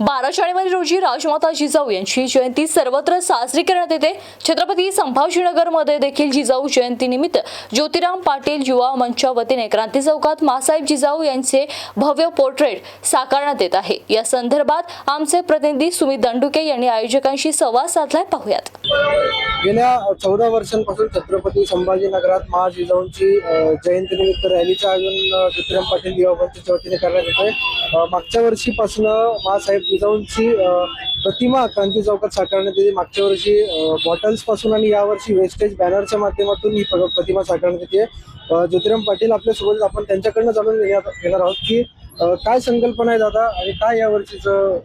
12 जानेवारी रोजी राजमाता जिजाऊ यांची जयंती सर्वत्र साजरी करण्यात येते। छत्रपती संभाजीनगरमध्ये देखील जिजाऊ जयंतीनिमित्त ज्योतिराम पाटील युवा मंचच्या वतीने क्रांती चौकात मासाहेब जिजाऊ यांचे भव्य पोर्ट्रेट साकारण्यात येत आहे। या संदर्भात आमचे प्रतिनिधी सुमित दंडुके यांनी आयोजकांशी संवाद साधलाय, पाहूयात। गेल्या 14 वर्षांपासून छत्रपती संभाजीनगरात महाजिजाऊंची जयंतीनिमित्त रॅलीचं आयोजन ज्योतिराम पाटील युवा मंचच्या वतीने करण्यात येतंय। मागच्या वर्षीपासून महासाहेब जिजाऊंची प्रतिमा क्रांती चौकात साकारण्यात येते। मागच्या वर्षी बॉटल्स पासून आणि यावर्षी वेस्टेज बॅनरच्या माध्यमातून ही प्रतिमा साकारण्यात येते। ज्योतिराम पाटील आपल्यासोबत, आपण त्यांच्याकडनं जाणून घेणार आहोत की काय संकल्पना आहे दादा आणि काय या वर्षीचं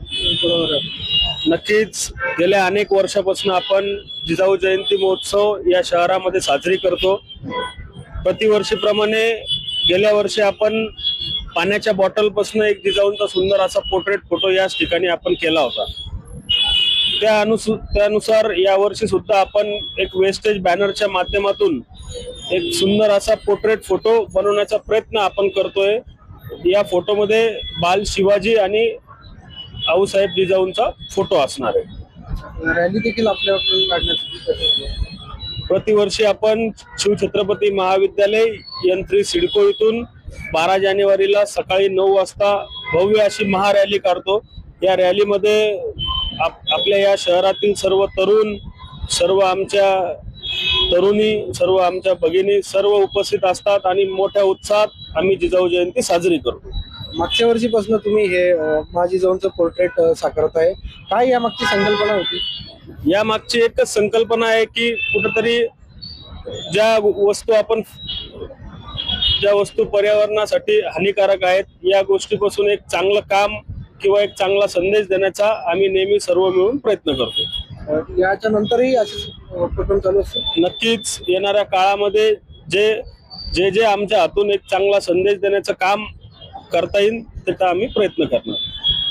नक्कीच गेल्या अनेक वर्षापासून आपण जिजाऊ जयंती महोत्सव या शहरामध्ये साजरी करतो। प्रतिवर्षीप्रमाणे गेल्या वर्षी आपण पाण्याच्या बॉटल पासून एक जिजाऊंचा सुंदर असा पोर्ट्रेट फोटो याच ठिकाणी आपण केला होता। त्यानुसार यावर्षी सुद्धा आपण एक वेस्टेज बॅनरच्या माध्यमातून एक सुंदर असा पोर्ट्रेट फोटो बनवण्याचा प्रयत्न आपण करतोय। या फोटोमध्ये बाल शिवाजी आणि आऊसाहेब जिजाऊंचा फोटो असणार आहे। रॅली देखील आपल्याकडून काढण्यात प्रतिवर्षी आपण शिवछत्रपती महाविद्यालय यंत्री सिडको इथून 12 जानेवारीला सकाळी 9 वाजता भव्य अशी महारॅली काढतो। या रॅलीमध्ये आपल्या या शहरातील सर्व तरुण, सर्व आमच्या तरुणी, सर्व आमच्या भगिनी सर्व उपस्थित असतात आणि मोठ्या उत्साहात आम्ही जिजाऊ जयंती साजरी करतो। मागच्या वर्षीपासून तुम्ही हे महाजिजाऊंचं पोर्ट्रेट साकारत आहे, काय या मागची संकल्पना होती? या मागची एकच संकल्पना आहे की कुठेतरी ज्या वस्तू पर्यावरणासाठी हानिकारक आहेत या गोष्टीपासून एक चांगलं काम किंवा एक चांगला संदेश देण्याचा आम्ही नेहमी सर्व मिळून प्रयत्न करतो। याच्या नंतरही असे उपक्रम चालू असतो। नक्कीच येणाऱ्या काळामध्ये जे आमच्या हातून एक चांगला संदेश देण्याचं काम करता येईल त्याचा आम्ही प्रयत्न करणार।